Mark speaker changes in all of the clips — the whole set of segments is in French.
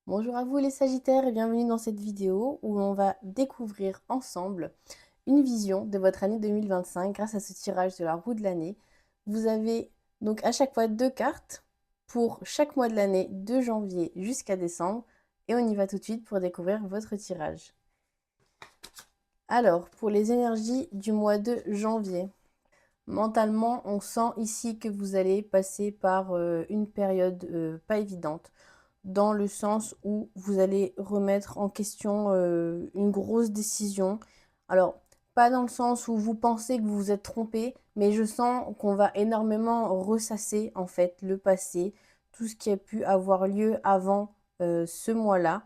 Speaker 1: Bonjour à vous les Sagittaires et bienvenue dans cette vidéo où on va découvrir ensemble une vision de votre année 2025 grâce à ce tirage de la roue de l'année. Vous avez donc à chaque fois deux cartes pour chaque mois de l'année de janvier jusqu'à décembre et on y va tout de suite pour découvrir votre tirage. Alors, pour les énergies du mois de janvier, mentalement, on sent ici que vous allez passer par une période pas évidente dans le sens où vous allez remettre en question une grosse décision. Alors, pas dans le sens où vous pensez que vous vous êtes trompé, mais je sens qu'on va énormément ressasser en fait le passé, tout ce qui a pu avoir lieu avant ce mois-là.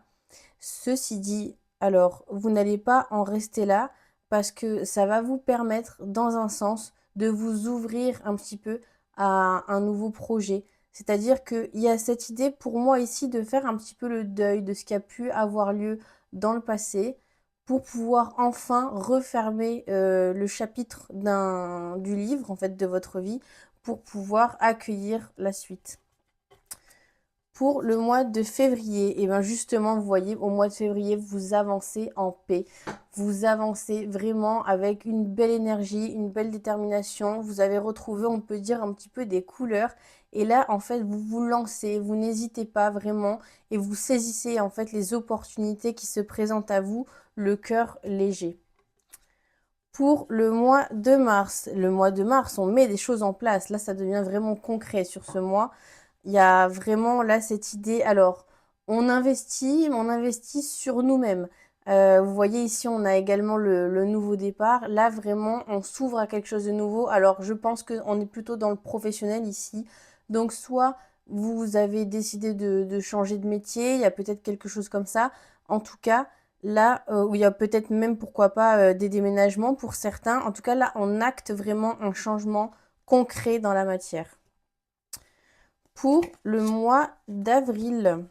Speaker 1: Ceci dit, alors, vous n'allez pas en rester là parce que ça va vous permettre, dans un sens, de vous ouvrir un petit peu à un nouveau projet. C'est-à-dire qu'il y a cette idée pour moi ici de faire un petit peu le deuil de ce qui a pu avoir lieu dans le passé pour pouvoir enfin refermer le chapitre du livre, en fait, de votre vie, pour pouvoir accueillir la suite. Pour le mois de février, et bien justement, vous voyez, au mois de février, vous avancez en paix. Vous avancez vraiment avec une belle énergie, une belle détermination. Vous avez retrouvé, on peut dire, un petit peu des couleurs. Et là, en fait, vous vous lancez, vous n'hésitez pas vraiment et vous saisissez en fait les opportunités qui se présentent à vous, le cœur léger. Pour le mois de mars, on met des choses en place. Là, ça devient vraiment concret sur ce mois. Il y a vraiment là cette idée. Alors, on investit sur nous-mêmes. Vous voyez ici, on a également le nouveau départ. Là, vraiment, on s'ouvre à quelque chose de nouveau. Alors, je pense qu'on est plutôt dans le professionnel ici. Donc, soit vous avez décidé de changer de métier, il y a peut-être quelque chose comme ça. En tout cas, là, où il y a peut-être même, pourquoi pas, des déménagements pour certains. En tout cas, là, on acte vraiment un changement concret dans la matière. Pour le mois d'avril,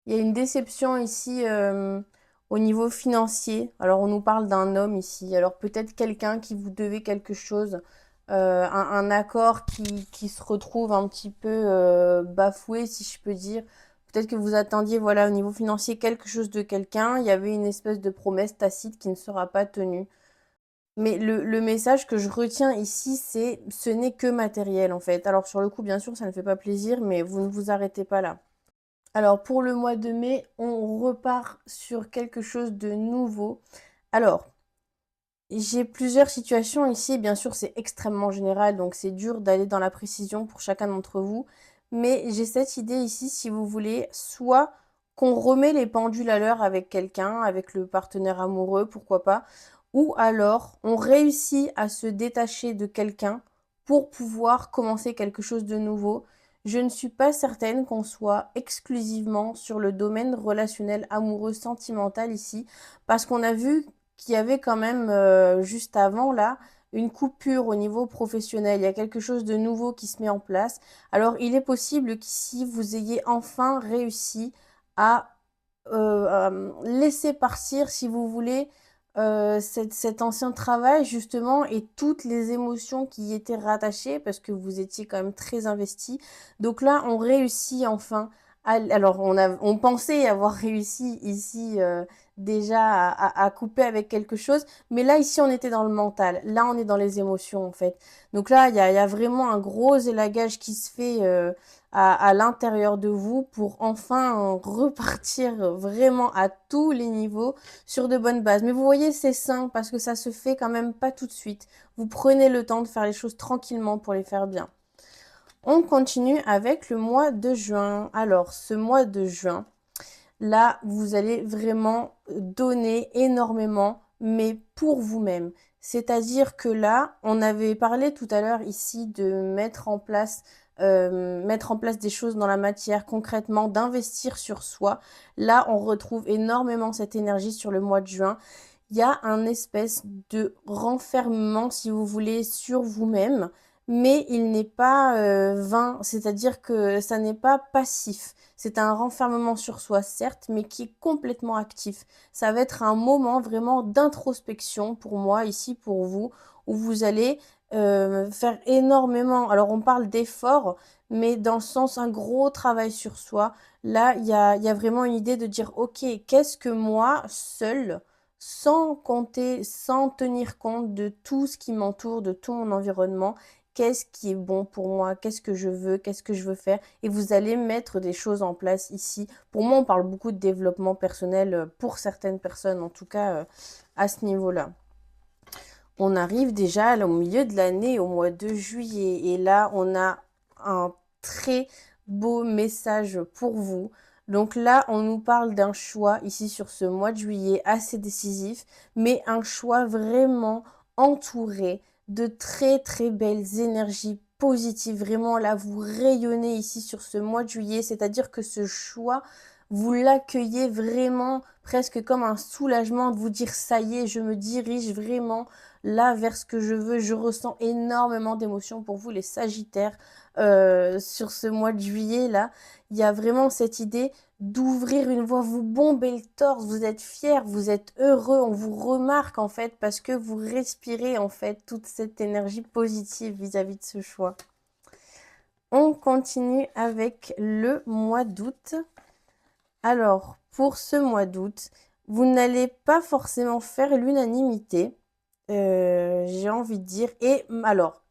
Speaker 1: il y a une déception ici au niveau financier. Alors, on nous parle d'un homme ici. Alors, peut-être quelqu'un qui vous devait quelque chose, un accord qui se retrouve un petit peu bafoué, si je peux dire. Peut-être que vous attendiez, voilà, au niveau financier, quelque chose de quelqu'un. Il y avait une espèce de promesse tacite qui ne sera pas tenue. Mais le message que je retiens ici, c'est ce n'est que matériel en fait. Alors sur le coup, bien sûr, ça ne fait pas plaisir, mais vous ne vous arrêtez pas là. Alors pour le mois de mai, on repart sur quelque chose de nouveau. Alors, j'ai plusieurs situations ici. Bien sûr, c'est extrêmement général, donc c'est dur d'aller dans la précision pour chacun d'entre vous. Mais j'ai cette idée ici, si vous voulez, soit qu'on remet les pendules à l'heure avec quelqu'un, avec le partenaire amoureux, pourquoi pas, ou alors on réussit à se détacher de quelqu'un pour pouvoir commencer quelque chose de nouveau. Je ne suis pas certaine qu'on soit exclusivement sur le domaine relationnel amoureux sentimental ici, parce qu'on a vu qu'il y avait quand même juste avant là une coupure au niveau professionnel. Il y a quelque chose de nouveau qui se met en place. Alors il est possible qu'ici vous ayez enfin réussi à laisser partir, si vous voulez, cet ancien travail justement et toutes les émotions qui y étaient rattachées parce que vous étiez quand même très investi. Donc là, on réussit enfin. Alors, on pensait avoir réussi ici déjà à couper avec quelque chose, mais là, ici, on était dans le mental. Là, on est dans les émotions, en fait. Donc là, il y a vraiment un gros élagage qui se fait à l'intérieur de vous pour enfin repartir vraiment à tous les niveaux sur de bonnes bases. Mais vous voyez, c'est sain parce que ça se fait quand même pas tout de suite. Vous prenez le temps de faire les choses tranquillement pour les faire bien. On continue avec le mois de juin. Alors, ce mois de juin, là, vous allez vraiment donner énormément, mais pour vous-même. C'est-à-dire que là, on avait parlé tout à l'heure ici de mettre en place des choses dans la matière, concrètement, d'investir sur soi. Là, on retrouve énormément cette énergie sur le mois de juin. Il y a un espèce de renfermement, si vous voulez, sur vous-même, mais il n'est pas vain, c'est-à-dire que ça n'est pas passif. C'est un renfermement sur soi, certes, mais qui est complètement actif. Ça va être un moment vraiment d'introspection pour moi, ici, pour vous, où vous allez faire énormément. Alors on parle d'efforts, mais dans le sens un gros travail sur soi. Là, il y a vraiment une idée de dire, ok, qu'est-ce que moi, seule, sans compter, sans tenir compte de tout ce qui m'entoure, de tout mon environnement, qu'est-ce qui est bon pour moi, qu'est-ce que je veux faire, et vous allez mettre des choses en place ici. Pour moi, on parle beaucoup de développement personnel pour certaines personnes, en tout cas à ce niveau-là. On arrive déjà là, au milieu de l'année, au mois de juillet, et là, on a un très beau message pour vous. Donc là, on nous parle d'un choix ici sur ce mois de juillet assez décisif, mais un choix vraiment entouré de très très belles énergies positives. Vraiment là, vous rayonnez ici sur ce mois de juillet, c'est-à-dire que ce choix, vous l'accueillez vraiment presque comme un soulagement de vous dire ça y est, je me dirige vraiment là vers ce que je veux. Je ressens énormément d'émotions pour vous, les Sagittaires, sur ce mois de juillet là. Il y a vraiment cette idée d'ouvrir une voie, vous bombez le torse, vous êtes fiers, vous êtes heureux, on vous remarque en fait parce que vous respirez en fait toute cette énergie positive vis-à-vis de ce choix. On continue avec le mois d'août. Alors, pour ce mois d'août, vous n'allez pas forcément faire l'unanimité, j'ai envie de dire. Et alors,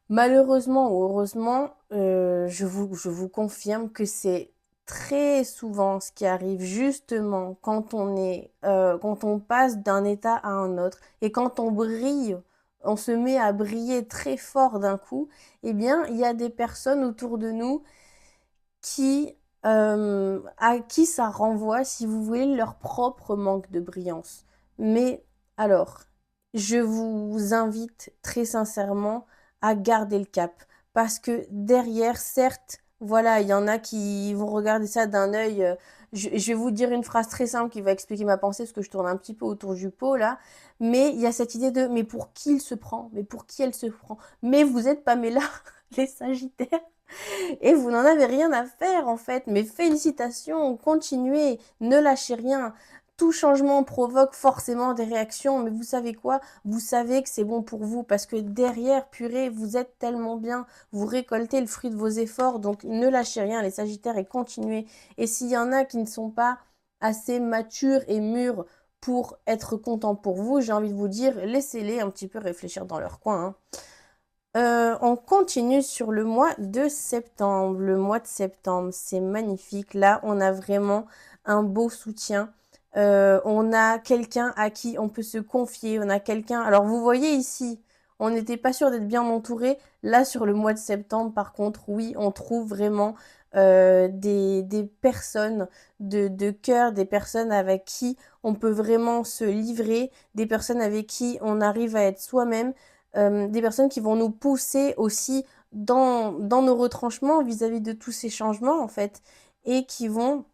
Speaker 1: malheureusement ou heureusement, je vous confirme que c'est très souvent ce qui arrive justement quand on passe d'un état à un autre et quand on brille, on se met à briller très fort d'un coup, eh bien, il y a des personnes autour de nous qui, à qui ça renvoie, si vous voulez, leur propre manque de brillance. Mais alors, je vous invite très sincèrement à garder le cap. Parce que derrière, certes, voilà, il y en a qui vont regarder ça d'un œil. Je vais vous dire une phrase très simple qui va expliquer ma pensée, parce que je tourne un petit peu autour du pot là. Mais il y a cette idée de, mais pour qui il se prend? Mais pour qui elle se prend? Mais vous êtes Pamela, les Sagittaires. Et vous n'en avez rien à faire en fait. Mais félicitations, continuez, ne lâchez rien. Tout changement provoque forcément des réactions, mais vous savez quoi? Vous savez que c'est bon pour vous parce que derrière, purée, vous êtes tellement bien, vous récoltez le fruit de vos efforts, donc ne lâchez rien les Sagittaires et continuez. Et s'il y en a qui ne sont pas assez matures et mûrs pour être contents pour vous, j'ai envie de vous dire, laissez-les un petit peu réfléchir dans leur coin, hein. On continue sur le mois de septembre. Le mois de septembre, c'est magnifique. Là, on a vraiment un beau soutien. On a quelqu'un à qui on peut se confier. On a quelqu'un. Alors, vous voyez ici, on n'était pas sûr d'être bien entouré. Là, sur le mois de septembre, par contre, oui, on trouve vraiment des personnes de cœur, des personnes avec qui on peut vraiment se livrer, des personnes avec qui on arrive à être soi-même, des personnes qui vont nous pousser aussi dans nos retranchements vis-à-vis de tous ces changements en fait et qui vont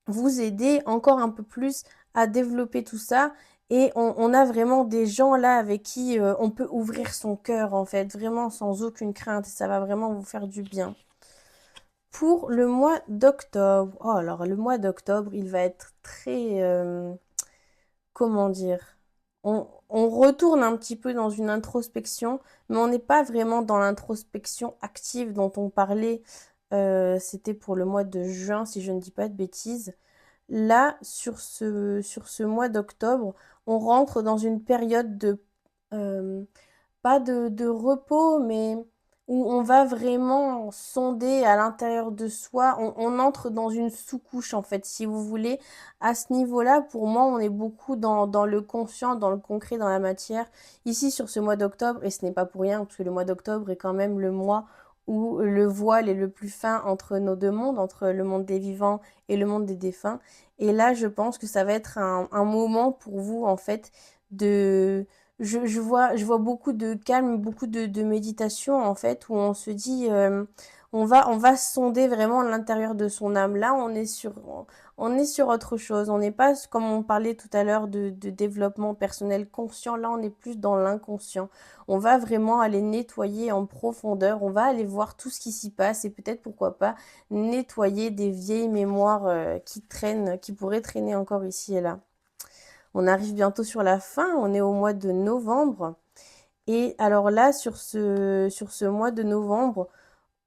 Speaker 1: vous aider encore un peu plus à développer tout ça. Et on a vraiment des gens là avec qui on peut ouvrir son cœur en fait, vraiment sans aucune crainte et ça va vraiment vous faire du bien. Pour le mois d'octobre, oh alors le mois d'octobre, il va être très, comment dire, on retourne un petit peu dans une introspection, mais on n'est pas vraiment dans l'introspection active dont on parlait. C'était pour le mois de juin, si je ne dis pas de bêtises. Là, sur ce mois d'octobre, on rentre dans une période de, euh, pas de repos, mais où on va vraiment sonder à l'intérieur de soi. On entre dans une sous-couche, en fait, si vous voulez. À ce niveau-là, pour moi, on est beaucoup dans le conscient, dans le concret, dans la matière. Ici, sur ce mois d'octobre, et ce n'est pas pour rien, parce que le mois d'octobre est quand même le mois où le voile est le plus fin entre nos deux mondes, entre le monde des vivants et le monde des défunts. Et là, je pense que ça va être un moment pour vous, en fait, de je vois beaucoup de calme, beaucoup de méditation en fait, où on se dit, on va sonder vraiment l'intérieur de son âme. Là, on est sur autre chose. On n'est pas, comme on parlait tout à l'heure, de développement personnel conscient. Là, on est plus dans l'inconscient. On va vraiment aller nettoyer en profondeur. On va aller voir tout ce qui s'y passe et peut-être, pourquoi pas, nettoyer des vieilles mémoires, qui traînent, qui pourraient traîner encore ici et là. On arrive bientôt sur la fin, on est au mois de novembre. Et alors là, sur ce mois de novembre,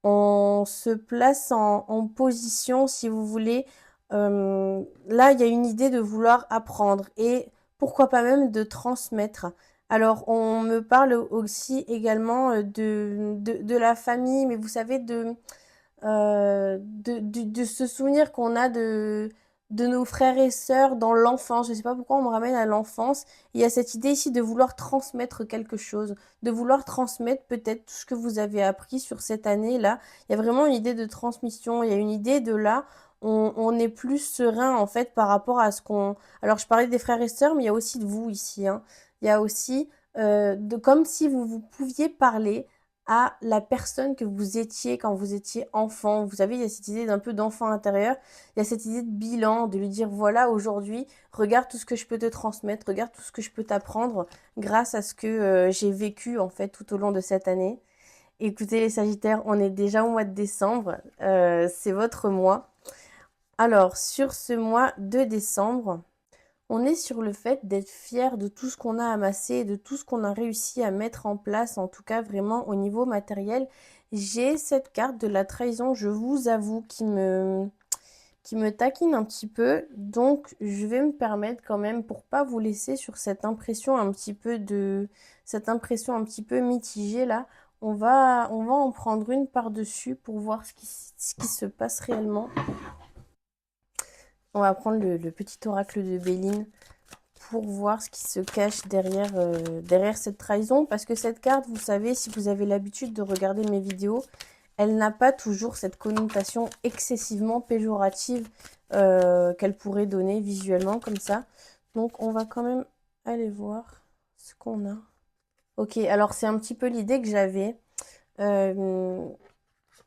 Speaker 1: on se place en position, si vous voulez. Là, il y a une idée de vouloir apprendre et pourquoi pas même de transmettre. Alors, on me parle aussi également de la famille, mais vous savez, de ce souvenir qu'on a de nos frères et sœurs dans l'enfance. Je ne sais pas pourquoi on me ramène à l'enfance. Il y a cette idée ici de vouloir transmettre quelque chose, de vouloir transmettre peut-être tout ce que vous avez appris sur cette année-là. Il y a vraiment une idée de transmission, il y a une idée de là. On est plus serein en fait par rapport à ce qu'on... Alors je parlais des frères et sœurs, mais il y a aussi de vous ici, hein. Il y a aussi de comme si vous pouviez parler à la personne que vous étiez quand vous étiez enfant. Vous savez, il y a cette idée d'un peu d'enfant intérieur, il y a cette idée de bilan, de lui dire, voilà, aujourd'hui, regarde tout ce que je peux te transmettre, regarde tout ce que je peux t'apprendre grâce à ce que j'ai vécu, en fait, tout au long de cette année. Écoutez, les Sagittaires, on est déjà au mois de décembre, c'est votre mois. Alors, sur ce mois de décembre, on est sur le fait d'être fier de tout ce qu'on a amassé, de tout ce qu'on a réussi à mettre en place, en tout cas vraiment au niveau matériel. J'ai cette carte de la trahison, je vous avoue, qui me taquine un petit peu. Donc, je vais me permettre quand même, pour pas vous laisser sur cette impression un petit peu cette impression un petit peu mitigée là, on va en prendre une par-dessus pour voir ce qui se passe réellement. On va prendre le petit oracle de Béline pour voir ce qui se cache derrière cette trahison. Parce que cette carte, vous savez, si vous avez l'habitude de regarder mes vidéos, elle n'a pas toujours cette connotation excessivement péjorative qu'elle pourrait donner visuellement comme ça. Donc on va quand même aller voir ce qu'on a. Ok, alors c'est un petit peu l'idée que j'avais.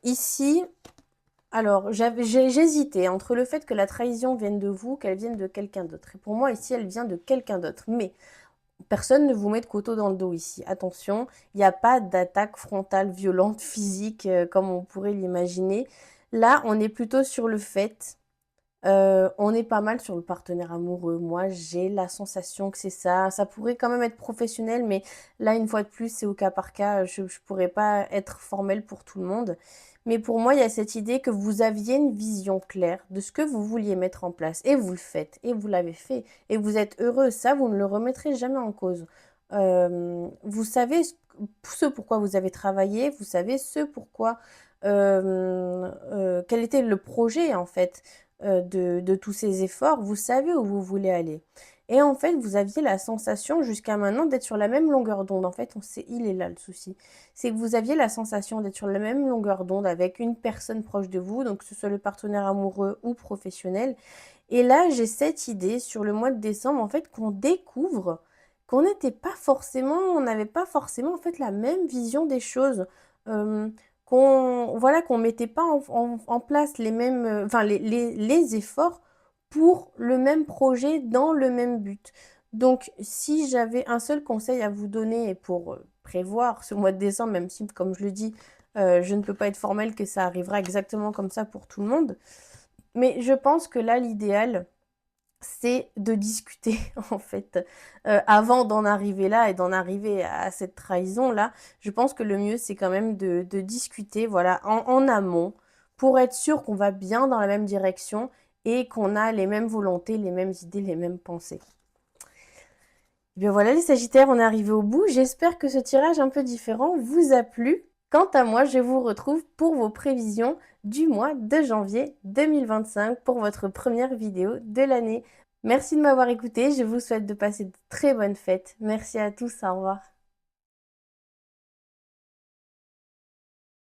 Speaker 1: Ici, alors j'hésitais entre le fait que la trahison vienne de vous, qu'elle vienne de quelqu'un d'autre. Et pour moi, ici, elle vient de quelqu'un d'autre. Mais personne ne vous met de couteau dans le dos ici. Attention, il n'y a pas d'attaque frontale violente, physique, comme on pourrait l'imaginer. Là, on est plutôt sur le fait, on est pas mal sur le partenaire amoureux. Moi, j'ai la sensation que c'est ça. Ça pourrait quand même être professionnel, mais là, une fois de plus, c'est au cas par cas. Je ne pourrais pas être formelle pour tout le monde. Mais pour moi, il y a cette idée que vous aviez une vision claire de ce que vous vouliez mettre en place. Et vous le faites. Et vous l'avez fait. Et vous êtes heureux. Ça, vous ne le remettrez jamais en cause. Vous savez ce pourquoi vous avez travaillé. Vous savez ce pourquoi... quel était le projet, en fait de tous ces efforts, vous savez où vous voulez aller. Et en fait, vous aviez la sensation jusqu'à maintenant d'être sur la même longueur d'onde. En fait, il est là le souci. C'est que vous aviez la sensation d'être sur la même longueur d'onde avec une personne proche de vous, donc que ce soit le partenaire amoureux ou professionnel. Et là, j'ai cette idée sur le mois de décembre, en fait, qu'on découvre qu'on n'était pas forcément, on n'avait pas forcément en fait la même vision des choses. Euh, qu'on mettait pas en place les mêmes, enfin les efforts pour le même projet dans le même but. Donc, si j'avais un seul conseil à vous donner pour prévoir ce mois de décembre, même si, comme je le dis, je ne peux pas être formelle que ça arrivera exactement comme ça pour tout le monde, mais je pense que là, l'idéal, c'est de discuter en fait avant d'en arriver là et d'en arriver à cette trahison là. Je pense que le mieux c'est quand même de discuter voilà en amont pour être sûr qu'on va bien dans la même direction et qu'on a les mêmes volontés, les mêmes idées, les mêmes pensées. Et bien voilà les Sagittaires, on est arrivé au bout. J'espère que ce tirage un peu différent vous a plu. Quant à moi, je vous retrouve pour vos prévisions du mois de janvier 2025 pour votre première vidéo de l'année. Merci de m'avoir écouté, je vous souhaite de passer de très bonnes fêtes. Merci à tous, au revoir.